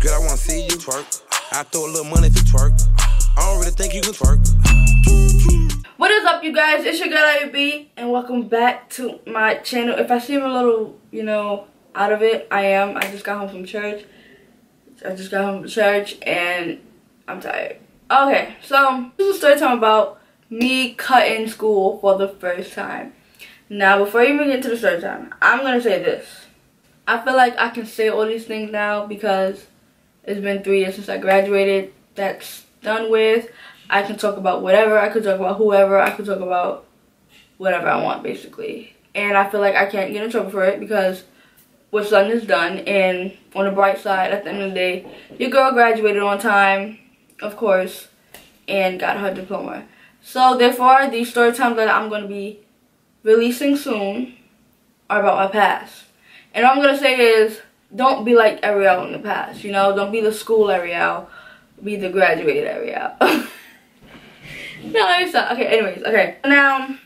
Girl, I wanna see you twerk. I throw a little money if you twerk. I don't really think you can twerk. What is up, you guys? It's your girl AB, and welcome back to my channel. If I seem a little, out of it, I am. I just got home from church. And I'm tired. Okay, so this is a story time about me cutting school for the first time. Now, before you even get into the story time, I'm gonna say this. I feel like I can say all these things now because it's been 3 years since I graduated. That's done with. I can talk about whatever. I could talk about whoever. I could talk about whatever I want, basically. And I feel like I can't get in trouble for it because what's done is done. And on the bright side, at the end of the day, your girl graduated on time, of course, and got her diploma. So therefore, these story times that I'm going to be releasing soon are about my past. And what I'm going to say is, don't be like Ariel in the past, Don't be the school Ariel. Be the graduated Ariel. No, let me stop. Okay, anyways, okay. Now,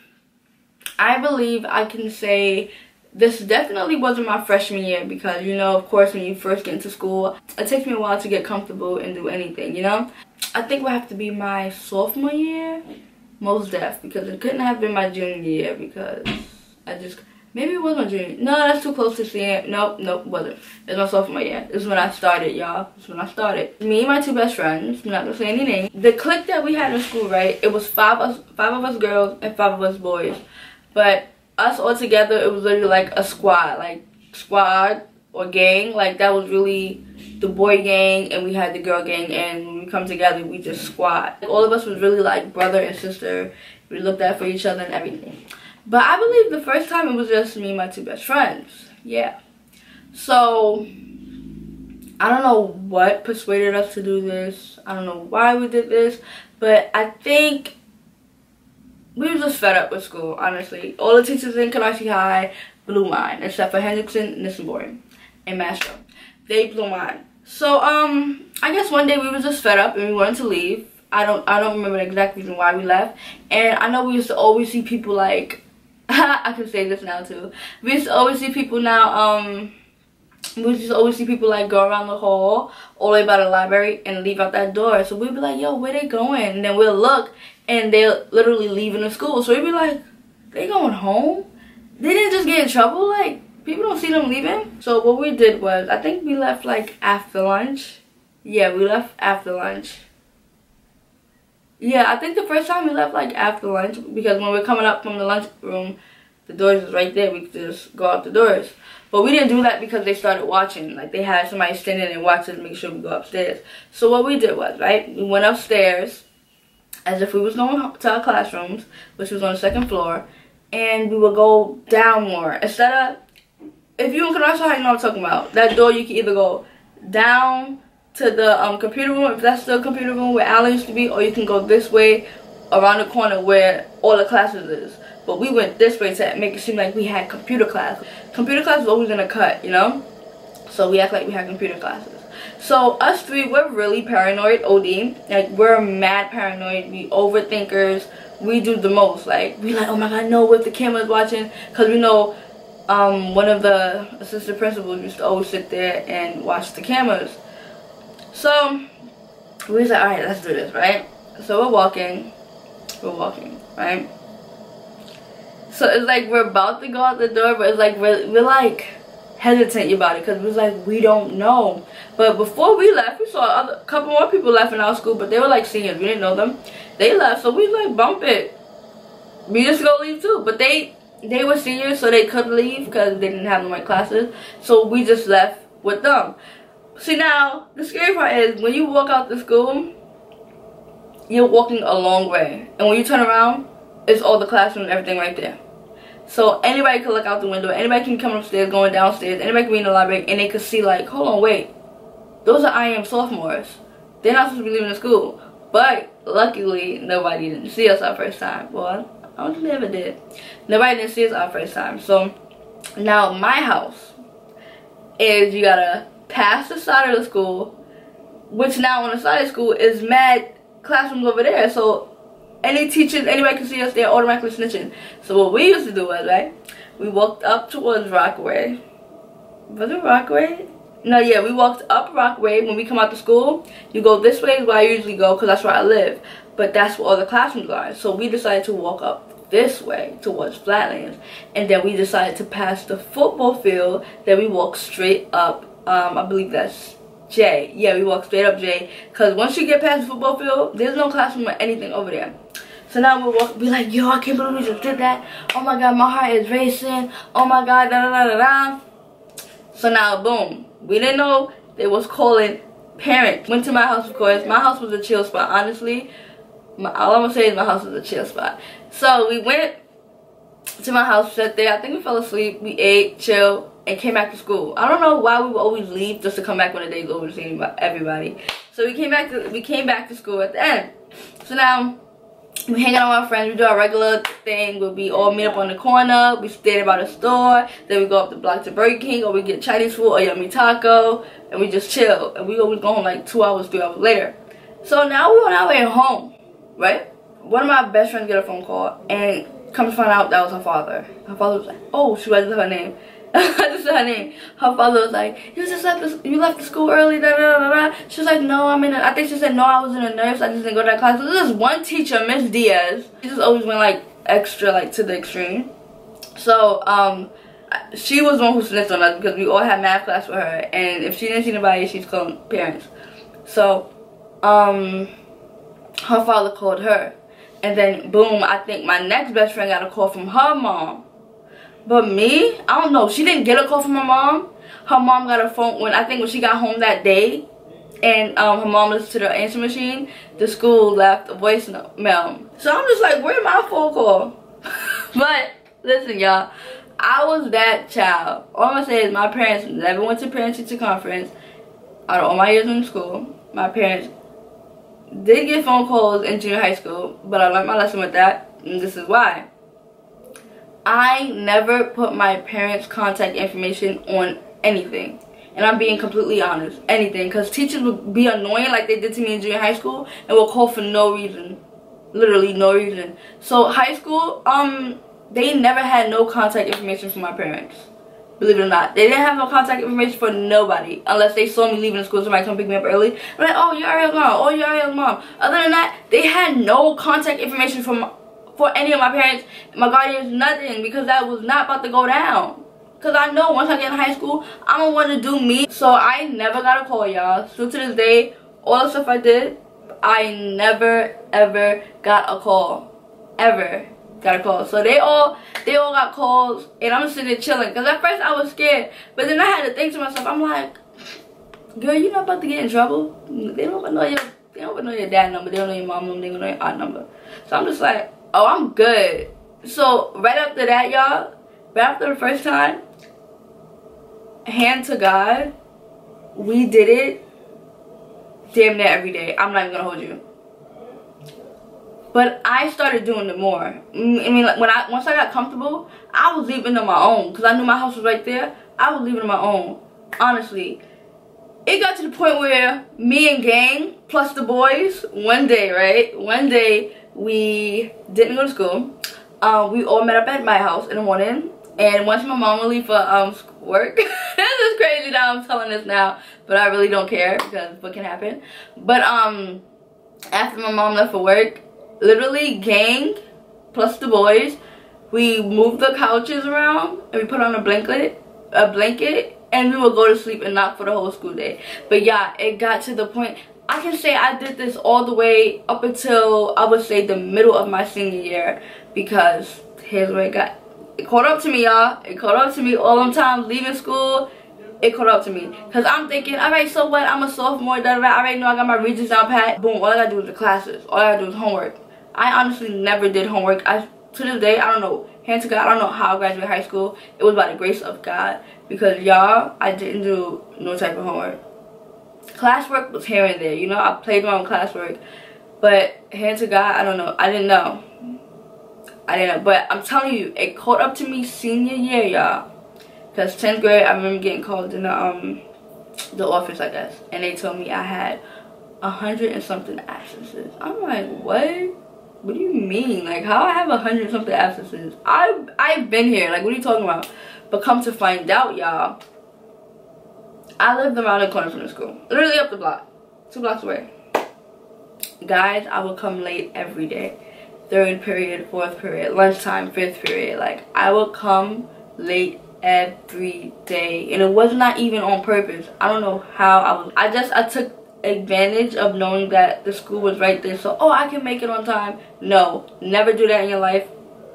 I believe I can say this definitely wasn't my freshman year because, of course, when you first get into school, it takes me a while to get comfortable and do anything, I think it would have to be my sophomore year, most def, because it couldn't have been my junior year because maybe it was my junior. No, that's too close to seeing it. Nope, wasn't. It's my sophomore year. This is when I started, y'all. This is when I started. Me and my two best friends, I'm not gonna say any names. The clique that we had in school, right? It was five of us girls and 5 of us boys. But us all together, it was literally like a squad. Like squad or gang. Like that was really the boy gang and we had the girl gang, and when we come together, we just squad. All of us was really like brother and sister. We looked out for each other and everything. But I believe the first time it was just me and my 2 best friends. Yeah. So, I don't know what persuaded us to do this. I don't know why we did this. But I think we were just fed up with school, honestly. All the teachers in Kanashi High blew mine. Except for Hendrickson, Nissenborn, and Mastro. They blew mine. So, I guess one day we were just fed up and we wanted to leave. I don't remember the exact reason why we left. And I know we used to always see people like... I can say this now too. We used to always see people now, we used to always see people like go around the hall all the way by the library and leave out that door. So we'd be like, yo, where they going? And then we'll look and they're literally leaving the school. So we'd be like, they going home? They didn't just get in trouble? Like, people don't see them leaving? So what we did was, I think we left like after lunch. Yeah, we left after lunch. Yeah, I think the first time we left like after lunch because when we're coming up from the lunchroom, the doors was right there. We could just go out the doors. But we didn't do that because they started watching. Like they had somebody standing and watching to make sure we go upstairs. So what we did was, right, we went upstairs as if we was going to our classrooms, which was on the 2nd floor, and we would go down more. Instead of, if you can also, you know what I'm talking about, that door you can either go down to the computer room, if that's the computer room where Alan used to be, or you can go this way around the corner where all the classes is. But we went this way to make it seem like we had computer class. Computer class was always in a cut, So we act like we had computer classes. So us 3, we're really paranoid, OD. Like we're mad paranoid. We overthinkers. We do the most. Like we like, oh my god, no, if the camera's watching, because we know one of the assistant principals used to always sit there and watch the cameras. So, we was like, alright, let's do this, right? So, we're walking, right? So, it's like we're about to go out the door, but it's like we're like hesitant about it because we're like, we don't know. But before we left, we saw a couple more people left in our school, but they were like seniors. We didn't know them. They left, so we was like, bump it. We just go leave too. But they were seniors, so they could leave because they didn't have no more classes. So, we just left with them. See, now, the scary part is when you walk out the school, you're walking a long way. And when you turn around, it's all the classroom and everything right there. So anybody can look out the window. Anybody can come upstairs, going downstairs. Anybody can be in the library and they could see like, hold on, wait. Those are IM sophomores. They're not supposed to be leaving the school. But luckily, nobody didn't see us our first time. Well, I don't think they ever did. Nobody didn't see us our first time. So now my house is you gotta past the side of the school, which now on the side of the school is mad classrooms over there. So any teachers, anybody can see us, they're automatically snitching. So what we used to do was, right, we walked up towards Rockaway. Was it Rockaway? No, yeah, we walked up Rockaway. When we come out to school, you go this way is where I usually go because that's where I live. But that's where all the classrooms are. So we decided to walk up this way towards Flatlands. And then we decided to pass the football field. Then we walked straight up, I believe that's J. Yeah, we walked straight up J. Because once you get past the football field, there's no classroom or anything over there. So now we like, yo, I can't believe we just did that. Oh my God, my heart is racing. Oh my God, da da da da da. So now, boom. We didn't know they was calling parents. Went to my house, of course. My house was a chill spot, honestly. All I'm gonna say is my house was a chill spot. So we went to my house, sat there. I think we fell asleep. We ate, chilled, and came back to school. I don't know why we would always leave just to come back when the day's over to see everybody. So we came back to school at the end. So now we hang out with our friends. We do our regular thing. We all meet up on the corner. We stand by the store. Then we go up the block to Burger King, or we get Chinese food or yummy taco, and we just chill. And we always go home like 2 hours, 3 hours later. So now we're on our way home, right? One of my best friends get a phone call, and come to find out that was her father. Her father was like, oh, she wasn't her name. I just said her name. Her father was like, you left the school early, da da da da. She was like, no, I think she said, no, I was in a nurse, I just didn't go to that class. So this is one teacher, Miss Diaz. She just always went like extra, like to the extreme. So she was the one who snitched on us because we all had math class with her, and if she didn't see anybody, she's calling parents. So her father called her, and then boom, I think my next best friend got a call from her mom. But me, I don't know. She didn't get a call from her mom. Her mom got a phone when she got home that day, and her mom listened to the answer machine. The school left a voicemail. So I'm just like, where's my phone call? But listen, y'all, I was that child. All I'm gonna say is my parents never went to parent-teacher conference. Out of all my years in school, my parents did get phone calls in junior high school, but I learned my lesson with that, and this is why. I never put my parents' contact information on anything. And I'm being completely honest. Anything. Because teachers would be annoying like they did to me in junior high school and will call for no reason. Literally no reason. So high school, they never had no contact information for my parents. Believe it or not. They didn't have no contact information for nobody. Unless they saw me leaving the school, somebody come pick me up early. I'm like, oh, you're Ariel's mom. Oh, you're Ariel's mom. Other than that, they had no contact information for any of my parents, my guardians, nothing, because that was not about to go down. Because I know once I get in high school, I'm going to want to do me. So I never got a call, y'all. Still to this day, all the stuff I did, I never, ever got a call. Ever got a call. So they all got calls, and I'm sitting there chilling. Because at first I was scared, but then I had to think to myself, I'm like, girl, you're not about to get in trouble. They don't know your dad number. They don't know your mom number. They don't know your aunt number. So I'm just like, oh, I'm good. So right after that, y'all, right after the first time, hand to God, we did it damn near every day. I'm not even gonna hold you. But I started doing it more. I mean, like once I got comfortable, I was leaving on my own because I knew my house was right there. I was leaving on my own. Honestly, it got to the point where me and gang plus the boys, one day we didn't go to school. We all met up at my house in the morning, and once my mom would leave for work. This is crazy that I'm telling this now, but I really don't care because what can happen. But after my mom left for work, literally gang plus the boys, we moved the couches around and we put on a blanket, and we would go to sleep and not for the whole school day. But yeah, it got to the point. I can say I did this all the way up until, I would say, the middle of my senior year, because here's where it caught up to me, y'all. It caught up to me all them times leaving school. It caught up to me, because I'm thinking, alright, so what, I'm a sophomore, I already know I got my Regents down pat. Boom, all I gotta do is the classes. All I gotta do is homework. I honestly never did homework. To this day, I don't know, hand to God, I don't know how I graduated high school. It was by the grace of God, because y'all, I didn't do no type of homework. Classwork was here and there, you know, I played my own classwork, but hand to God, I don't know, I didn't know, but I'm telling you, it caught up to me senior year, y'all, because 10th grade, I remember getting called in the office, I guess, and they told me I had 100 and something absences. I'm like, what do you mean? Like, how I have 100 and something absences? I've been here, like, what are you talking about? But come to find out, y'all, I lived around the corner from the school. Literally up the block. 2 blocks away. Guys, I would come late every day. 3rd period, 4th period, lunchtime, 5th period. Like, I would come late every day. And it was not even on purpose. I don't know how I took advantage of knowing that the school was right there. So, oh, I can make it on time. No, never do that in your life.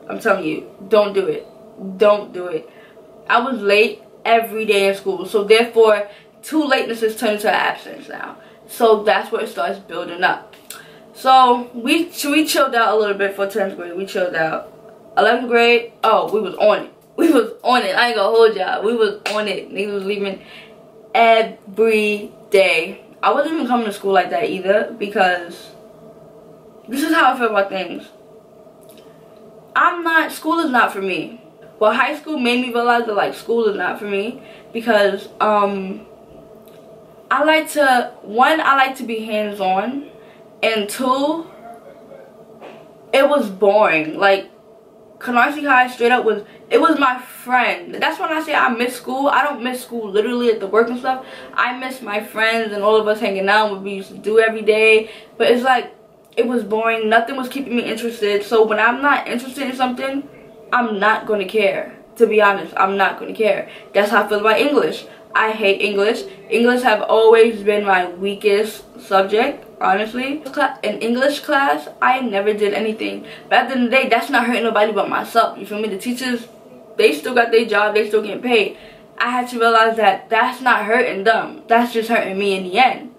I'm telling you, don't do it. Don't do it. I was late every day in school. So, therefore, 2 latenesses turn into an absence now. So, that's where it starts building up. So, we chilled out a little bit for 10th grade. We chilled out. 11th grade, oh, we was on it. We was on it. I ain't gonna hold y'all. We was on it. Niggas was leaving every day. I wasn't even coming to school like that either, because this is how I feel about things. School is not for me. Well, high school made me realize that, like, school is not for me, because, I like to be hands-on, and 2, it was boring. Like, Canarsie High straight up was my friend. That's when I say I miss school. I don't miss school literally at the work and stuff. I miss my friends and all of us hanging out, what we used to do every day. But it's like, it was boring. Nothing was keeping me interested. So when I'm not interested in something, I'm not going to care. To be honest, I'm not going to care. That's how I feel about English. I hate English. English have always been my weakest subject, honestly. In English class, I never did anything. But at the end of the day, that's not hurting nobody but myself. You feel me? The teachers, they still got their job. They still getting paid. I had to realize that that's not hurting them. That's just hurting me in the end.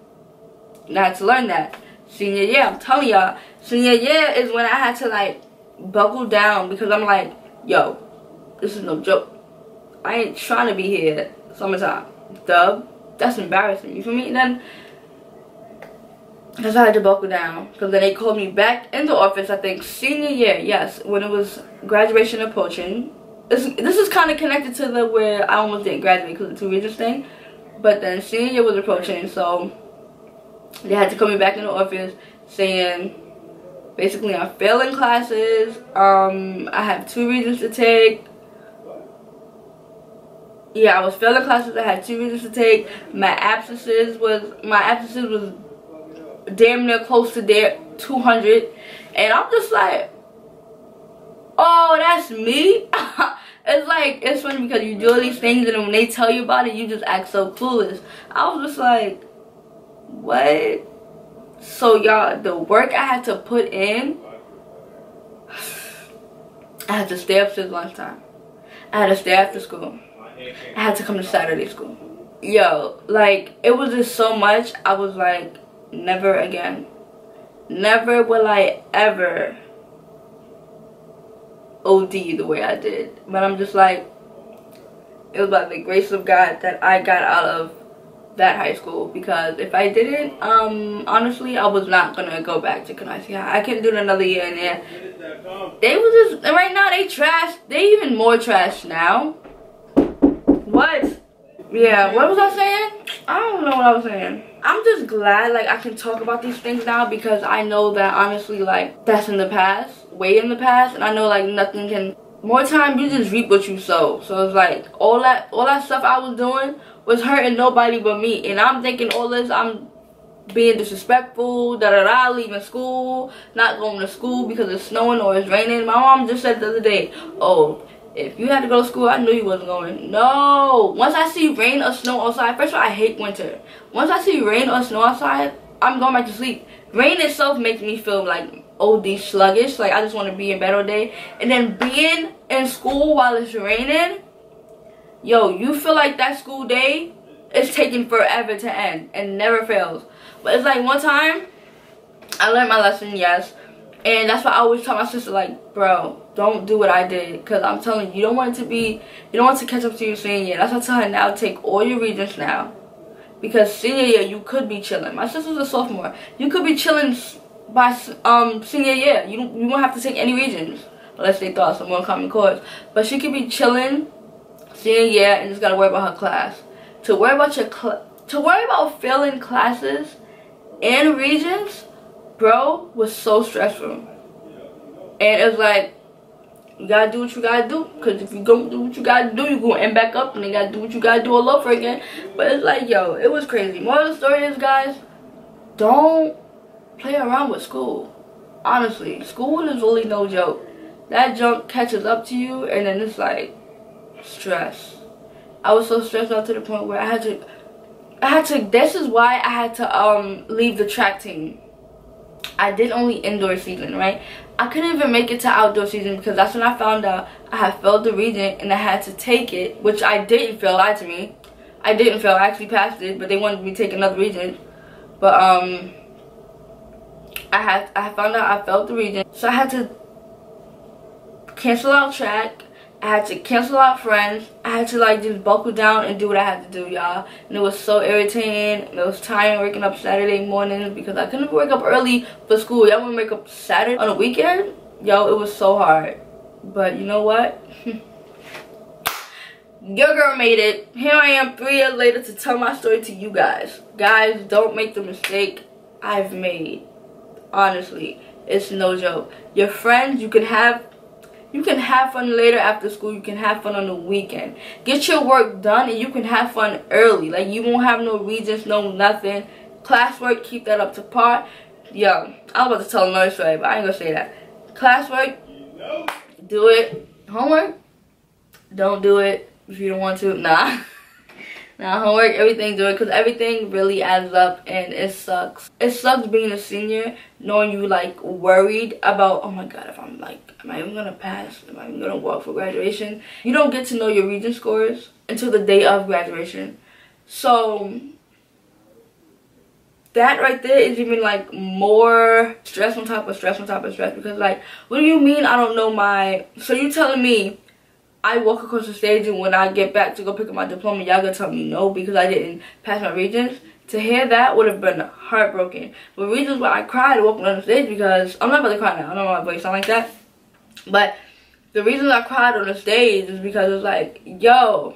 And I had to learn that. Senior year, I'm telling y'all. Senior year is when I had to, like, buckle down. Because I'm like, yo, this is no joke. I ain't trying to be here summertime. Dub. That's embarrassing. You feel me? And then, because I had to buckle down. Because then they called me back into office, I think, senior year. Yes, when it was graduation approaching. This is kind of connected to the where I almost didn't graduate because of the 2 Regents thing. But then senior year was approaching, so they had to call me back into office saying, basically, I'm failing classes. I have 2 Regents to take. Yeah, I was failing classes. I had 2 Regents to take. My absences was damn near close to 200, and I'm just like, oh, that's me. It's like, it's funny because you do all these things, and when they tell you about it, you just act so clueless. I was just like, what? So y'all, the work I had to put in, I had to stay up since lunchtime. I had to stay after school. I had to come to Saturday school. Yo, like, it was just so much. I was like, never again. Never will I ever OD the way I did. But I'm just like, it was by the grace of God that I got out of that high school. Because if I didn't, honestly, I was not gonna go back to Canarsie High. I couldn't do another year in there. They was just, right now they trash. They even more trash now. What? Yeah, what was I saying? I don't know what I was saying. I'm just glad, like, I can talk about these things now, because I know that, honestly, like, that's in the past, way in the past, and I know, like, nothing can, more time, you just reap what you sow. So it's like, all that stuff I was doing was hurting nobody but me, and I'm thinking all this, I'm being disrespectful, leaving school, not going to school because it's snowing or it's raining. My mom just said the other day, oh, if you had to go to school, I knew you wasn't going. No. Once I see rain or snow outside, first of all, I hate winter. Once I see rain or snow outside, I'm going back to sleep. Rain itself makes me feel like OD sluggish. Like, I just want to be in bed all day. And then being in school while it's raining, yo, you feel like that school day is taking forever to end and never fails. But it's like one time, I learned my lesson, yes. And that's why I always tell my sister, like, bro, don't do what I did. Because I'm telling you, you don't want to catch up to your senior year. That's why I tell her now, take all your Regents now. Because senior year, you could be chilling. My sister's a sophomore. You could be chilling by senior year. You won't have to take any Regents. Unless they thought some more common cores. But she could be chilling senior year and just got to worry about her class. To worry about failing classes and Regents, bro, was so stressful. And it was like, You gotta do what you gotta do. Because if you don't do what you gotta do, you're gonna end back up and then gotta do what you gotta do all over again. But it's like, yo, it was crazy. Moral of the story is, guys, don't play around with school. Honestly, school is really no joke. That junk catches up to you and then it's like stress. I was so stressed out to the point where I had to, this is why I had to leave the track team. I did only indoor season, right? I couldn't even make it to outdoor season because that's when I found out I had failed the region and I had to take it, which I didn't fail, lied to me. I didn't fail, I actually passed it, but they wanted me to take another region. But I found out I failed the region, so I had to cancel out track. I had to cancel out friends. I had to like just buckle down and do what I had to do, y'all. And it was so irritating. It was tiring waking up Saturday mornings because I couldn't wake up early for school. Y'all want to wake up Saturday on a weekend? Yo, it was so hard. But you know what? Your girl made it. Here I am 3 years later to tell my story to you guys. Guys, don't make the mistake I've made. Honestly, it's no joke. Your friends, you can have fun later after school. You can have fun on the weekend. Get your work done and you can have fun early. Like, you won't have no reasons, no nothing. Classwork, keep that up to par. Yo, I was about to tell another story, but I ain't gonna say that. Classwork, do it. Homework, don't do it if you don't want to. Nah. Nah, homework, everything, do it, because everything really adds up and it sucks. It sucks being a senior, knowing you like worried about, oh my god, if I'm like, am I even gonna pass? Am I even gonna walk for graduation? You don't get to know your region scores until the day of graduation. So that right there is even like more stress on top of stress on top of stress, because like, what do you mean I don't know my, so you telling me I walk across the stage and when I get back to go pick up my diploma, y'all gonna tell me no because I didn't pass my regions? To hear that would have been heartbroken. But reasons why I cried walking on the stage, because I'm not about to cry now. I don't know my voice sound like that. But the reason I cried on the stage is because it was like, yo,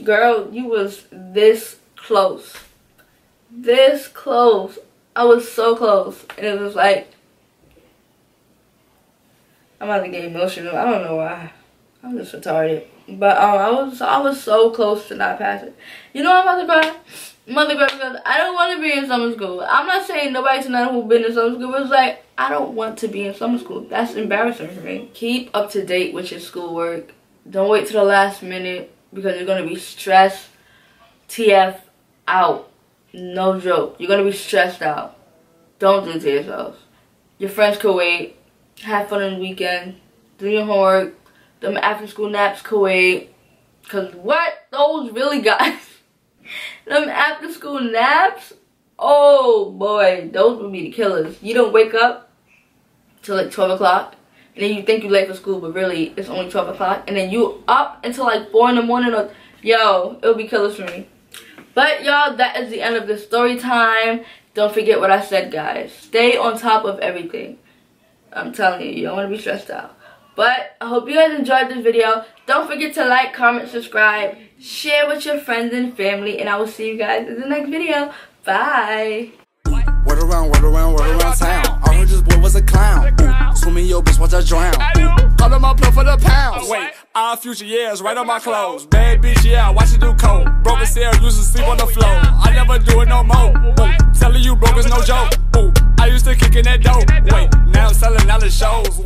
girl, you was this close. This close. I was so close. And it was like, I'm about to get emotional. I don't know why. I'm just retarded. But I was so close to not passing. You know I'm about to cry? I'm about to cry because I don't want to be in summer school. I'm not saying nobody tonight who's been in summer school, but it's like, I don't want to be in summer school. That's embarrassing for me. Keep up to date with your schoolwork. Don't wait till the last minute because you're going to be stressed TF out. No joke. You're going to be stressed out. Don't do it to yourselves. Your friends could wait. Have fun on the weekend. Do your homework. Them after school naps could wait. Cause what? Those really guys. Them after school naps? Oh boy. Those would be the killers. You don't wake up till like 12 o'clock. And then you think you're late for school, but really it's only 12 o'clock. And then you up until like 4 in the morning. Or, yo, it'll be killers for me. But y'all, that is the end of the story time. Don't forget what I said, guys. Stay on top of everything. I'm telling you, you don't want to be stressed out. But I hope you guys enjoyed this video. Don't forget to like, comment, subscribe, share with your friends and family, and I will see you guys in the next video. Bye. Word around town. I heard this boy was a clown. Swimming your bitch, watch her drown. Call him up for the pounds. Wait, our future years right on my clothes. Bad bitch, yeah, watch it do coke. Broke as hell, used to sleep on the floor. I never do it no more. Telling you broke is no joke. I used to kick in that dope. Wait, now I'm selling out the shows.